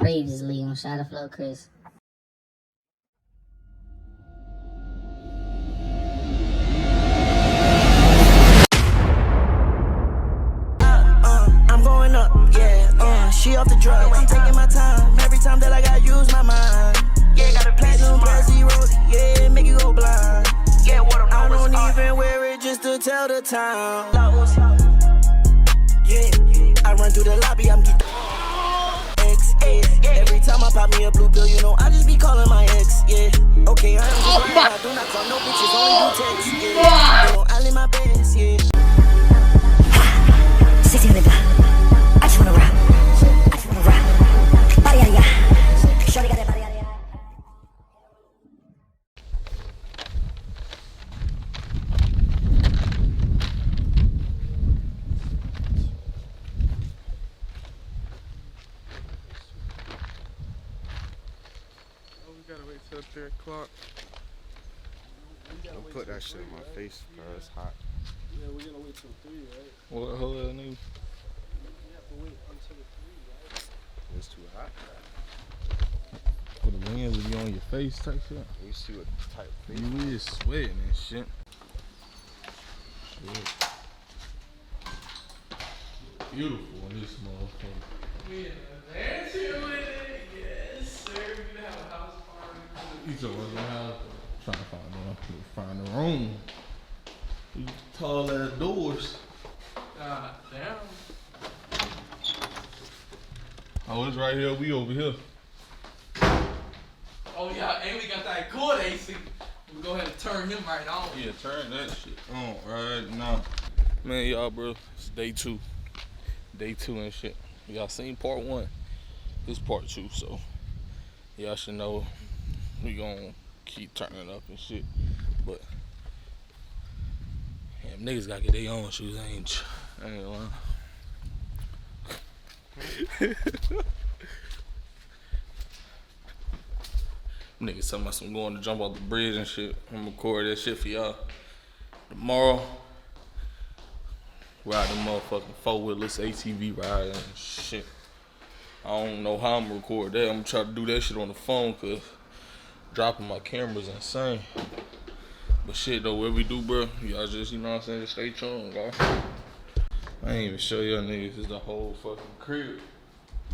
Previously on ShottaFlowChris. I'm going up, yeah, she off the drugs. I'm taking my time, every time that I gotta use my mind. Yeah, got a platinum, brassy, rosy, yeah, make you go blind. Yeah, I don't even wear it just to tell the time. Yeah, I run through the lobby, I'm getting X, every time I pop me a blue pill, you know, I just be calling my ex, yeah. Okay, I do not call no bitches, only do text, yeah. You know, I live my best, yeah. Sexy nigga, I just wanna rock, body out of ya, shorty got that body out of ya. We gotta wait till 3 o'clock. Don't put that shit in my face, bro. It's hot. Yeah, we gotta wait till 3, right? What hell nigga? We have to wait until 3, right? It's too hot. For the wind would be on your face type shit. We see what type of face. You is sweating and shit. Beautiful in this motherfucker. We in a mansion with it, yes sir. We gonna have a house party. He's always gonna have trying to find the room. These tall ass doors. God damn. Oh, it's right here. We over here. Oh yeah, and we got that good AC. We go ahead and turn him right on. Yeah, turn that shit on right now. Man, y'all, bro, it's day 2. Day 2 and shit. Y'all seen part 1. This part 2, so y'all should know we gonna keep turning up and shit. But damn, niggas gotta get their own shoes. I ain't lying. Niggas talking about I'm going to jump off the bridge and shit. I'm gonna record that shit for y'all. Tomorrow, ride the motherfucking 4-wheelers, ATV ride and shit. I don't know how I'm gonna record that. I'm gonna try to do that shit on the phone, cause dropping my camera's insane. But shit though, what we do, bro, y'all just, you know what I'm saying, just stay tuned, bro. I ain't even show y'all niggas, this is the whole fucking crib.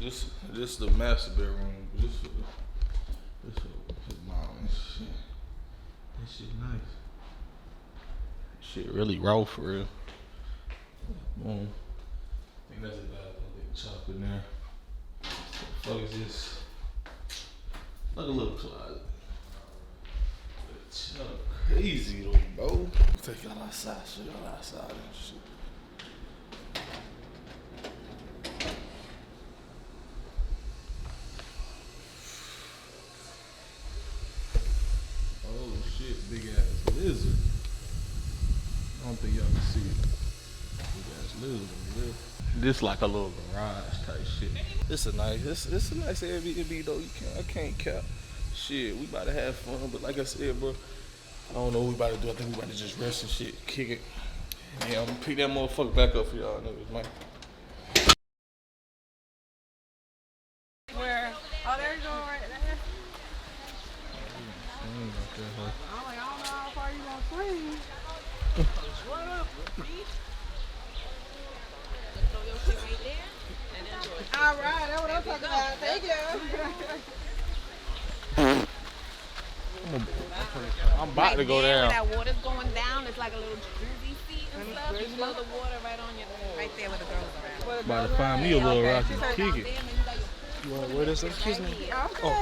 This is the master bedroom. This is his mom and shit. That shit nice. Shit really raw for real. Boom. I think that's a bad little chop in there. What the fuck is this? Like a little closet. It's crazy though, bro. Take y'all outside, show y'all outside and shit. Oh shit, big ass lizard. I don't think y'all can see it. Big ass lizard over there. This like a little garage type shit. This a nice Airbnb though. I can't cap. Shit, we about to have fun, but like I said, bro, I don't know what we about to do. I think we about to just rest and shit, kick it. Yeah, I'm gonna pick that motherfucker back up for y'all niggas, man. Where? Oh, there you go, right there. I'm like, I don't know how far you gonna swing. What up? Throw your shit right there and enjoy it. All right, that's what I'm talking about. Thank you. I'm about to go down. When that water's going down, it's like a little jacuzzi seat and stuff. You flow the water right on your, right there where the girls are at. About to find me a little rock and kick it. You wanna wear this? Excuse me. Okay.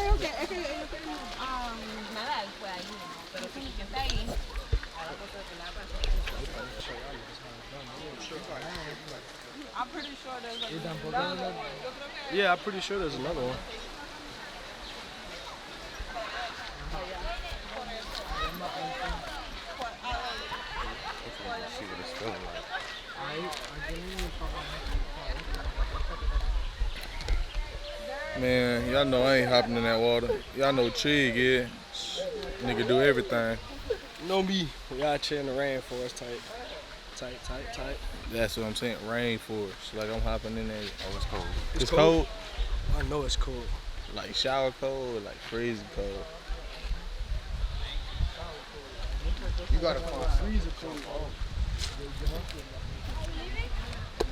Nada después ahí, pero si quien está ahí, a la cosa de la I'm pretty sure there's another one. Yeah, I'm pretty sure there's another one. See what it's feeling like. Man, y'all know I ain't hopping in that water. Y'all know Trig, yeah. Nigga do everything. No me. We out here in the rainforest tight. That's what I'm saying, rainforest. Like I'm hopping in there. Oh, it's cold. It's cold? I know it's cold. Like shower cold or like crazy cold? You gotta find freezer cold.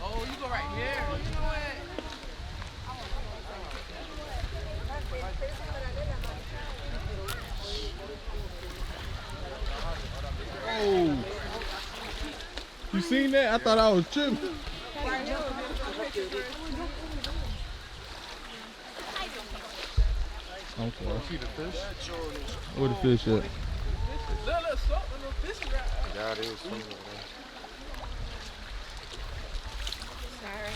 Oh, you go right here. You know what? Oh. You seen that? I thought I was tripping. I'm sorry. See the fish? Where the fish at? Little something, little fish right. Yeah, it is something like that. Sorry.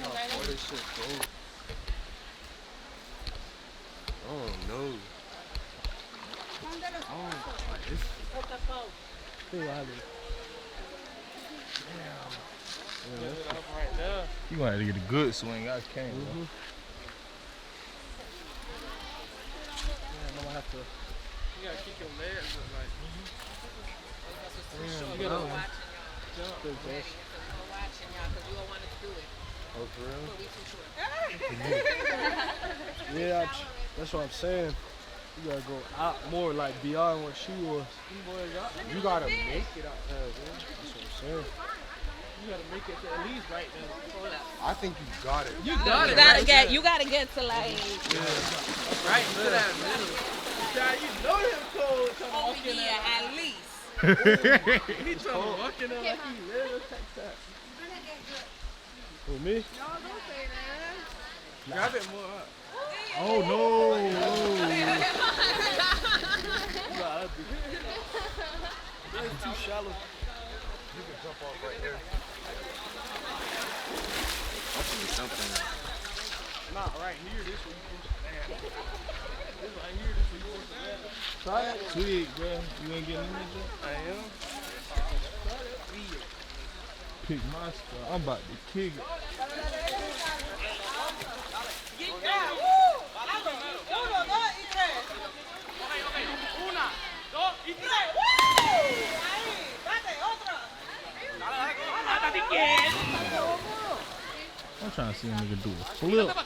Oh, this shit cold. Oh no. Oh, it's Right there. You gonna have to get a good swing. I can't. I'm gonna have to. You gotta keep your legs up like. Damn, You gotta bro. watch Good, We're watching y'all because you don't want to do it. oh for real? But we too short. Yeah, that's what I'm saying. You gotta go out more, like beyond what she was. You gotta make it out there, man. That's what I'm saying. You gotta make it to at least right there. I think you got it. You got it. You gotta get to like Right to that middle. Child, you know him cold. Trying to over walk in here there. at least. He trying to walk in there like he little. Who, me? Grab it more up. Oh no! It's too shallow. You can jump off right there. I see something. Not right here. This where you supposed to stand. This right here. This where you supposed to stand. Try it. Sweet, bro. You ain't getting in there? I am. Pick my spot. I'm about to kick it. I'm trying to see a nigga do a flip.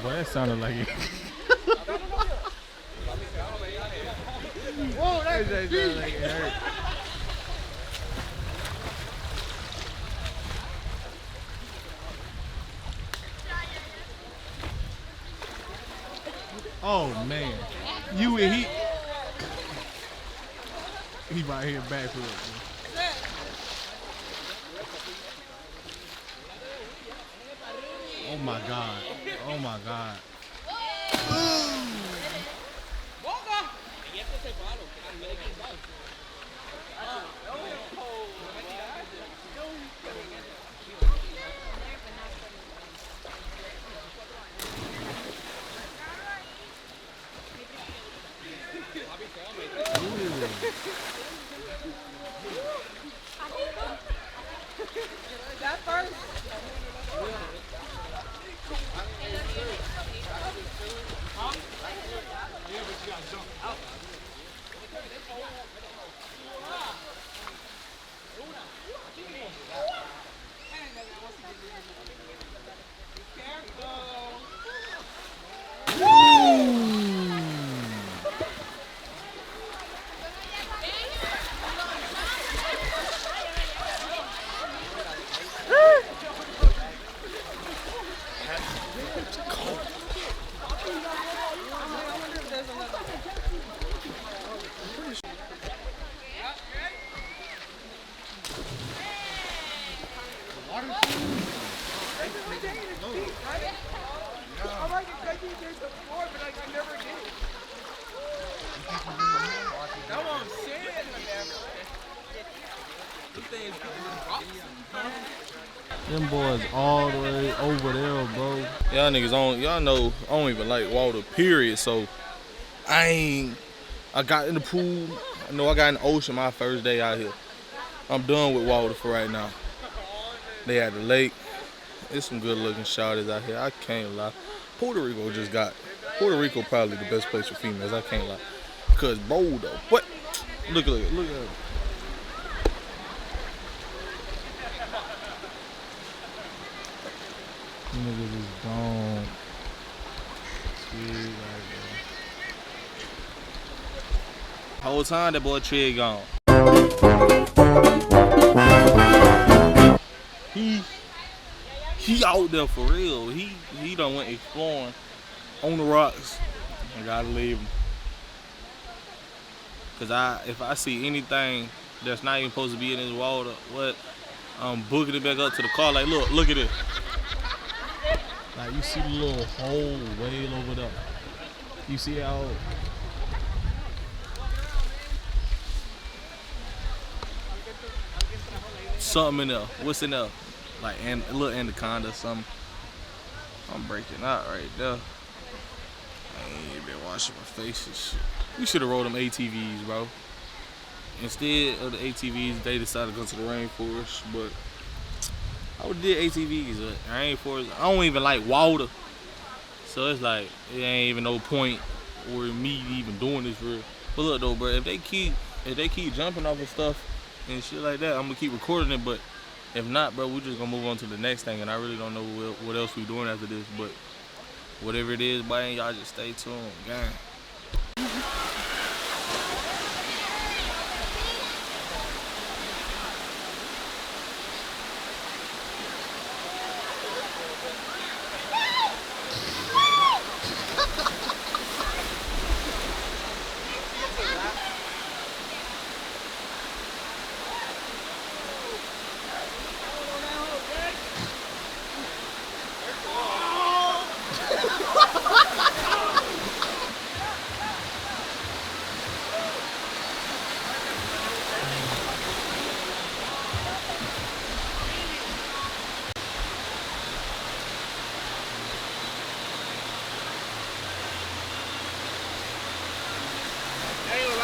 Boy, that sounded like it. Whoa, that sounded like it hurt. Oh man, you and he right here back for it. Oh my god. Oh my god. That first. Them boys all the way over there, bro. Y'all niggas y'all know I don't even like water, period. So I got in the pool. I know I got in the ocean my first day out here. I'm done with water for right now. They at the lake. There's some good looking shawties out here. I can't lie. Puerto Rico probably the best place for females. I can't lie. Cause bold though. What? Look at it. Look at it. Niggas is gone. Whole time that boy Trey gone. He out there for real. He done went exploring on the rocks. I gotta leave him. Cause if I see anything that's not even supposed to be in this water, I'm booking it back up to the car. Like, look at it. Like, you see the little hole way over there. You see how? Something in there. What's in there? Like a little anaconda or something. I'm breaking out right there. I ain't been washing my face and shit. We should have rode them ATVs, bro. Instead of the ATVs, they decided to go to the rainforest. But I would have did ATVs. Rainforest. I don't even like water, so it's like it ain't even no point or me even doing this real. But look though, bro, if they keep jumping off of stuff and shit like that, I'm gonna keep recording it. But if not, bro, we're just gonna move on to the next thing. And I really don't know what else we doing after this. But whatever it is, boy, y'all just stay tuned, gang.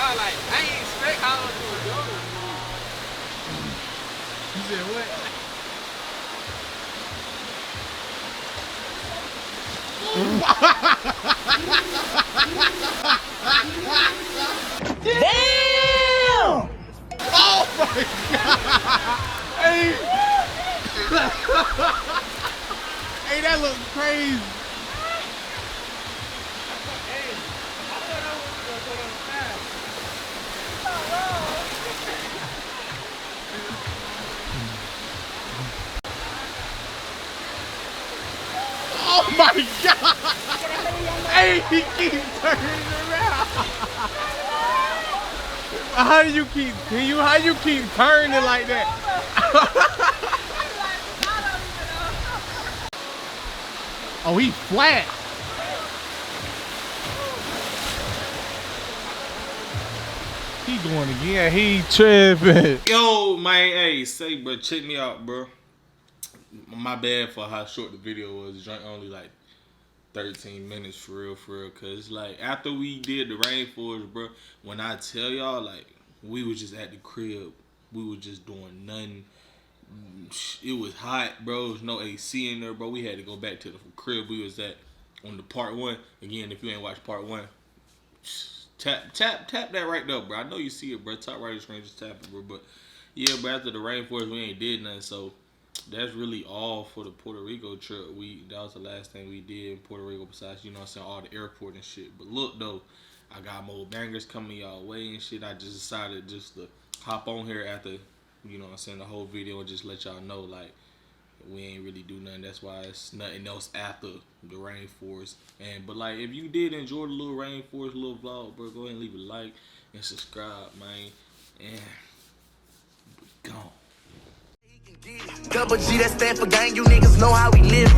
Like, I ain't expect how it would go. You said what? Damn! Oh my God! Hey! Hey, that looks crazy. Oh my God! Hey, he keeps turning around. How you keep turning like that? Oh, he flat. He going again. He tripping. Yo, man, hey, say, bro, check me out, bro. My bad for how short the video was. It's only like 13 minutes for real. Cause like after we did the rainforest, bro, when I tell y'all, like, we was just at the crib. We was just doing nothing. It was hot, bro. There was no AC in there, bro. We had to go back to the crib we was at on the part 1. Again, if you ain't watched part 1, tap that right there, bro. I know you see it, bro. Top right of the screen, just tap it, bro. But yeah, bro, after the rainforest, we ain't did nothing, so that's really all for the Puerto Rico trip. That was the last thing we did in Puerto Rico besides, you know what I'm saying, all the airport and shit. But look though, I got more bangers coming y'all way and shit. I just decided just to hop on here after, you know what I'm saying, the whole video and just let y'all know, like, we ain't really do nothing. That's why it's nothing else after the rainforest. But like, if you did enjoy the little rainforest little vlog, bro, go ahead and leave a like and subscribe, man. And gone. Double G, that stand for gang, you niggas know how we live.